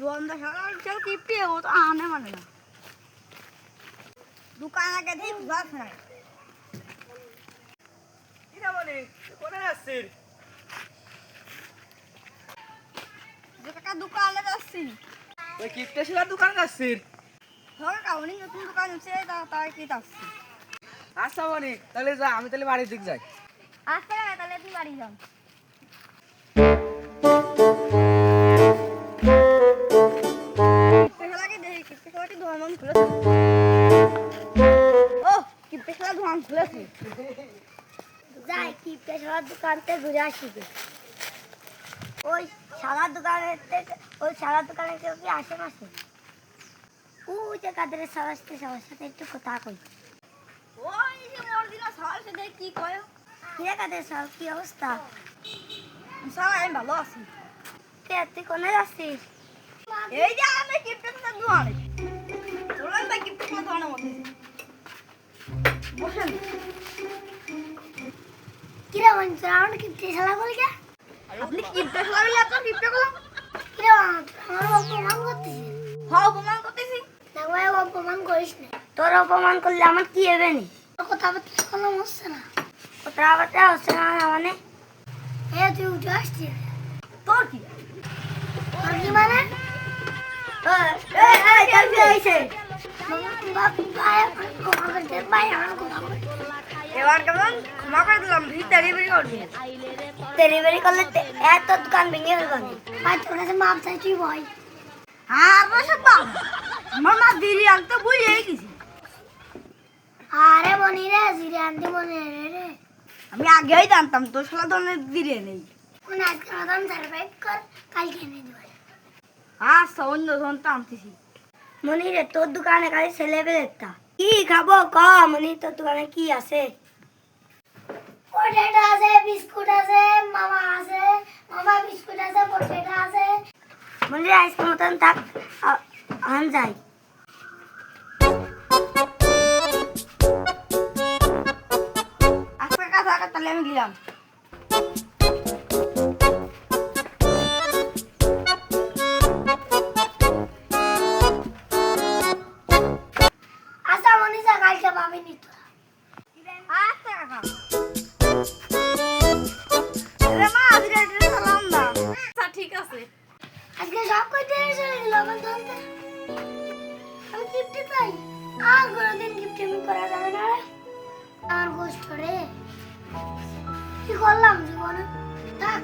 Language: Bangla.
দোকানদার সকাল চল কিপটে ও তো আনে মানে না দোকান আগে দিয়ে ঘুরা খায় কি না বলি কোথায় যাচ্ছিস? যে কাকা দোকানে যাচ্ছি ওই কিপটে শিলার দোকানে যাচ্ছিস? ধর কাউনি নতুন দোকান হচ্ছে তাই কি যাচ্ছি আচ্ছা বলি তাহলে যা, আমি তাহলে বাড়ির দিক যাই। আচ্ছা তাহলে তুই বাড়ি যাও কিপটে দেখি কিপটে খেলাটি ধোয়ান খুলেছে ও কিপটে খেলা ধোয়ান খুলেছে যাই কিপটে খেলার দোকানতে ঘুরে আসি ওই সাদার দোকানের থেকে ওই সাদার দোকানে কেউ কি আসে মাসে ওই যে কাদের সবার সাথে একটু কথা কই ওই যে মর্দিনা সবার সাথে কি কয় কিরে কাদের সব কি অবস্থা সব আমি ভালো আছি কে তুই কোনে যাচ্ছিস এই যে আমি কিপটে খেলা দোকানে তোরা তো কিপটে খেলা দোকানে মধ্যে বসেন কিরে বন্ধু আমরা কিপটে খেলা বলি কে আপনি কিপটে খেলা বলে আপনার কিপটে করলাম কিরে আমার অপমান করতেছিস হ্যাঁ অপমান করতেছি দেখো অপমান করিস না তোর অপমান করলে আমার কি হবে নি কথাবার্তা কোনো হচ্ছে না কথাবার্তা হচ্ছে না মানে তুই উঠে আসছিস তোর কি মানে এবার কেমন ক্ষমা করে দিলাম ডেলিভারি করবি ডেলিভারি করলে এত দোকান ভেঙে ফেলবি ভাই তোর কাছে মাপ চাই তুই ভাই আর সব আমার মা দিলি আনতে বুঝে গেছি আরে বনি রে জিরে আনতে মনে রে আমি আগেই জানতাম তোর সালা ধরনের দিরে নেই কোন আজকে মতন সার্ভাইভ কর কালকে এনে দেব আচ্ছা অন্য ধরন তো আনতেছি মনি রে তোর দোকানে খালি ছেলে পেলেটা কি খাবো ক মনি তোর দোকানে কি আছে পটেটো আছে বিস্কুট আছে মামা বিস্কুট আছে পটেটো আছে মনি রে আজকে মতন থাক আন যাই আজকে কথা তাহলে আমি গেলাম আচ্ছা মনীষা কালকে পাবিনি তোরা আচ্ছা কাকা রে মা আজকে এটা সালাম না আচ্ছা ঠিক আছে আজকে সব কইতে চলে গেল বন্ধু আমি গিফট চাই আর কোনদিন গিফট আমি করা যাবে না রে আমার গোষ্ঠ রে কি করলাম জীবনে থাক